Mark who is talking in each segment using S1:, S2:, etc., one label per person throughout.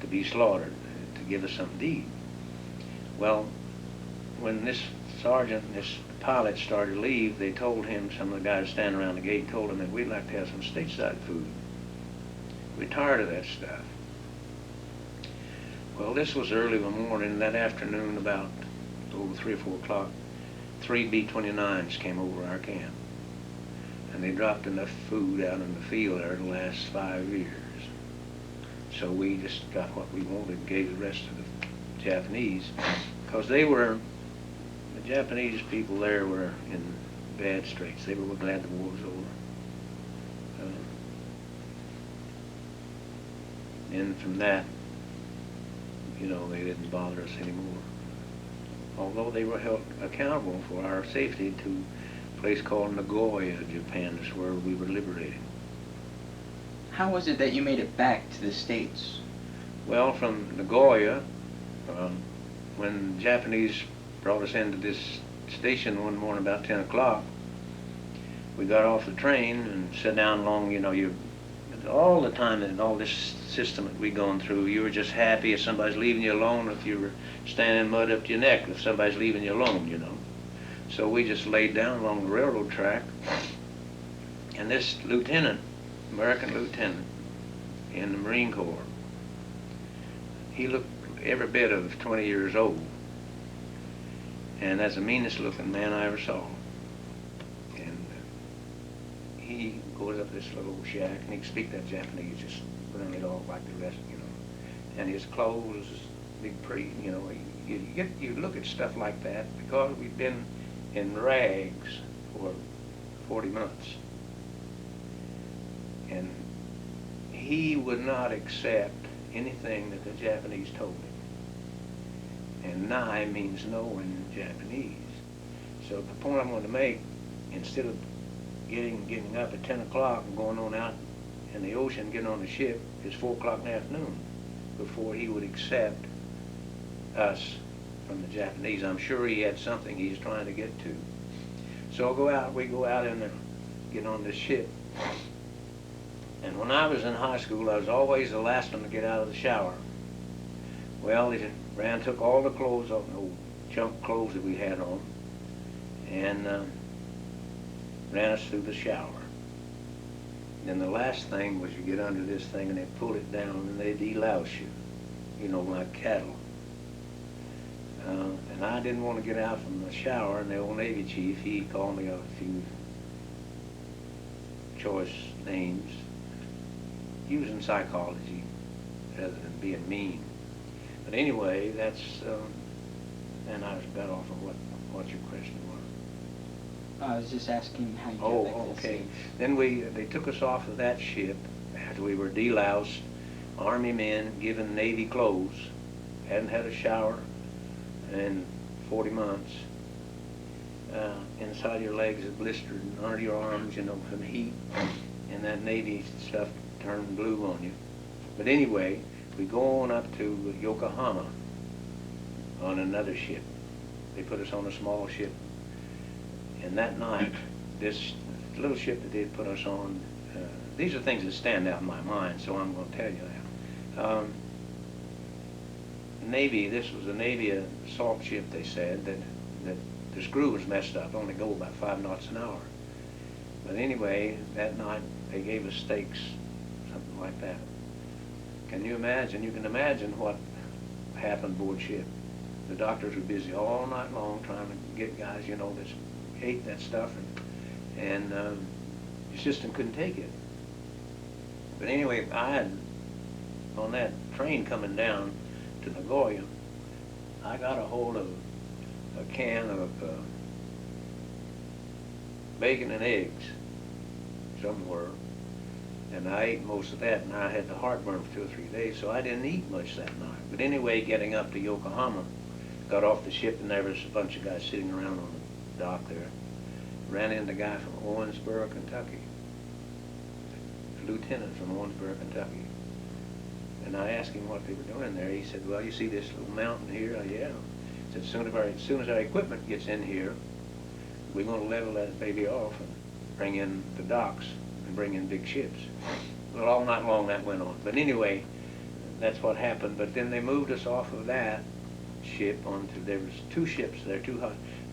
S1: to be slaughtered, to give us something to eat. Well, when this sergeant and this pilot started to leave, they told him, some of the guys standing around the gate told him that we'd like to have some stateside food. We're tired of that stuff. Well, this was early in the morning. That afternoon, about 3 or 4 o'clock, 3 B-29s came over our camp. And they dropped enough food out in the field there to last 5 years. So we just got what we wanted and gave the rest to the Japanese, because they were, the Japanese people there were in bad straits. They were glad the war was over. And from that, you know, they didn't bother us anymore. Although they were held accountable for our safety to a place called Nagoya, Japan. That's where we were liberated.
S2: How was it that you made it back to the States?
S1: Well, from Nagoya, when the Japanese brought us into this station one morning about 10 o'clock, we got off the train and sat down along, you know, all the time in all this system that we'd gone through, you were just happy if somebody's leaving you alone, if you were standing in mud up to your neck, if somebody's leaving you alone, you know. So we just laid down along the railroad track, and this lieutenant, American lieutenant in the Marine Corps, he looked every bit of 20 years old, and that's the meanest looking man I ever saw. And he goes up this little shack, and he could speak that Japanese, just learn it all like the rest, you know. And his clothes, big pretty, you know, you look at stuff like that because we've been in rags for 40 months. And he would not accept anything that the Japanese told him. And nai means no in Japanese. So the point I'm going to make, instead of getting up at 10 o'clock and going on out in the ocean, getting on the ship, it's 4 o'clock in the afternoon before he would accept us from the Japanese. I'm sure he had something he's trying to get to. So we go out and get on this ship. And when I was in high school, I was always the last one to get out of the shower. Well, they took all the clothes off, the old junk clothes that we had on, and ran us through the shower. Then the last thing was you get under this thing and they pull it down and they delouse you, you know, like cattle. And I didn't want to get out from the shower, and the old Navy chief, he called me a few choice names, using psychology rather than being mean. But anyway, that's, and I was got off of what your question was.
S2: I was just asking how you got back to the
S1: okay.
S2: States.
S1: Then they took us off of that ship after we were deloused, Army men given Navy clothes, hadn't had a shower in 40 months. Inside your legs are blistered, and under your arms, you know, from heat, and that Navy stuff turned blue on you. But anyway, we go on up to Yokohama on another ship. They put us on a small ship. And that night, this little ship that they put us on, these are things that stand out in my mind, so I'm going to tell you that. Navy, this was a Navy assault ship, they said, that the screw was messed up, only go about 5 knots an hour. But anyway, that night they gave us steaks, something like that. Can you imagine? You can imagine what happened aboard ship. The doctors were busy all night long trying to get guys, you know, that ate that stuff, and the system couldn't take it. But anyway, I had, on that train coming down to Nagoya, I got a hold of a can of bacon and eggs somewhere, and I ate most of that, and I had the heartburn for 2 or 3 days, so I didn't eat much that night. But anyway, getting up to Yokohama, got off the ship, and there was a bunch of guys sitting around on the dock there. Ran into a guy from Owensboro, Kentucky, a lieutenant from Owensboro, Kentucky. And I asked him what they were doing there. He said, well, you see this little mountain here? Yeah. He said, as soon as our equipment gets in here, we're going to level that baby off and bring in the docks and bring in big ships. Well, all night long that went on. But anyway, that's what happened. But then they moved us off of that ship onto, there was two ships there,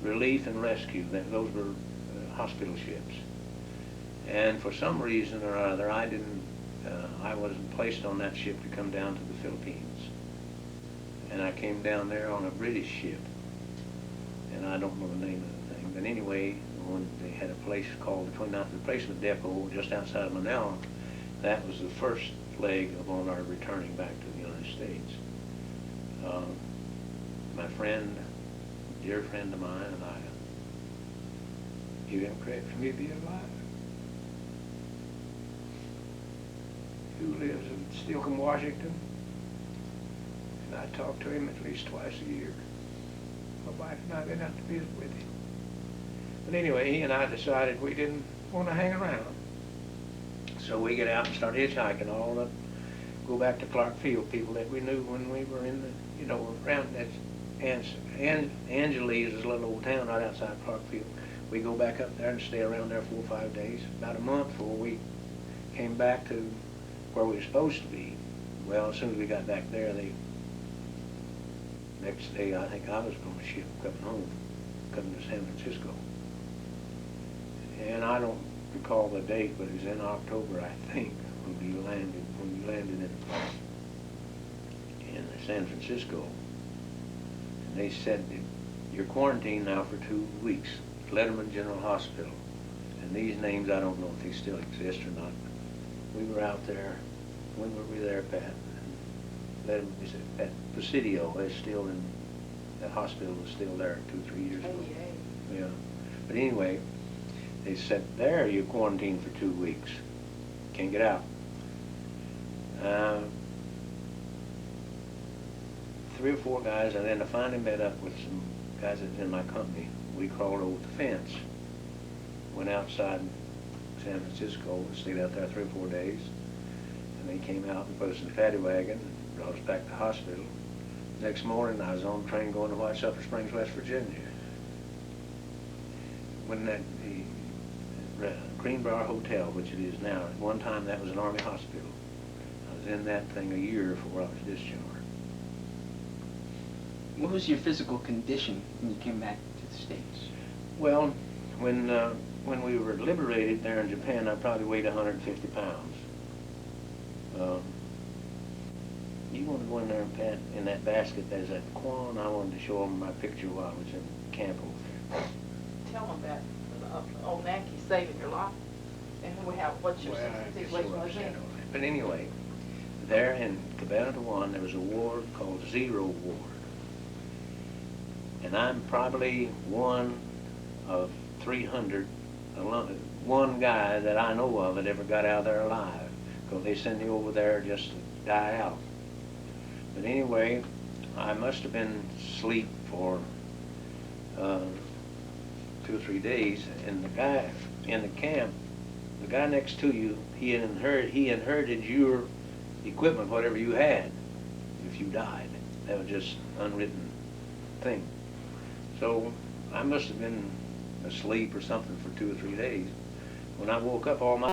S1: relief and rescue. Those were hospital ships. And for some reason or other, I wasn't placed on that ship to come down to the Philippines. And I came down there on a British ship. And I don't know the name of the thing. But anyway, when they had a place called the 29th Replacement Depot just outside of Manila, that was the first leg upon our returning back to the United States. My friend, dear friend of mine, and I, give him credit for me being alive, who lives in Steelcombe, Washington, and I talk to him at least twice a year. My wife and I have been out to visit with him. But anyway, he and I decided we didn't want to hang around. So we get out and start hitchhiking all up, go back to Clark Field, people that we knew when we were in the, around that, Angeles is a little old town right outside Clark Field. We go back up there and stay around there 4 or 5 days, about a month before we came back to where we were supposed to be. Well, as soon as we got back there, next day I think I was on a ship coming home, coming to San Francisco. And I don't recall the date, but it was in October, I think, when we landed in San Francisco. And they said, you're quarantined now for 2 weeks, Letterman General Hospital. And these names, I don't know if they still exist or not. We were out there, when were we there, Pat? Letterman, at Presidio, is still in, that hospital was still there 2 or 3 years ago. Yeah. But anyway, they said, there, you're quarantined for 2 weeks. Can't get out. 3 or 4 guys, and then I finally met up with some guys that was in my company. We crawled over the fence, went outside San Francisco, stayed out there 3 or 4 days, and they came out and put us in a paddy wagon and brought us back to the hospital. Next morning, I was on a train going to White Sulphur Springs, West Virginia. When the Greenbrier Hotel, which it is now, at one time that was an Army hospital. I was in that thing a year before I was discharged.
S2: What was your physical condition when you came back to the States?
S1: Well, when we were liberated there in Japan, I probably weighed 150 pounds. You want to go in there and pat in that basket, there's that Quan. I wanted to show them my picture while I was in camp over there.
S3: Tell them that old Nancy saving your life, and what's your situation?
S1: But anyway, there in Cabana 1, there was a ward called Zero Ward. And I'm probably one of 300, one guy that I know of that ever got out of there alive, because they sent me over there just to die out. But anyway, I must have been asleep for 2 or 3 days, and the guy in the camp, the guy next to you, he inherited your equipment, whatever you had, if you died. That was just unwritten thing. So I must have been asleep or something for 2 or 3 days. When I woke up, all my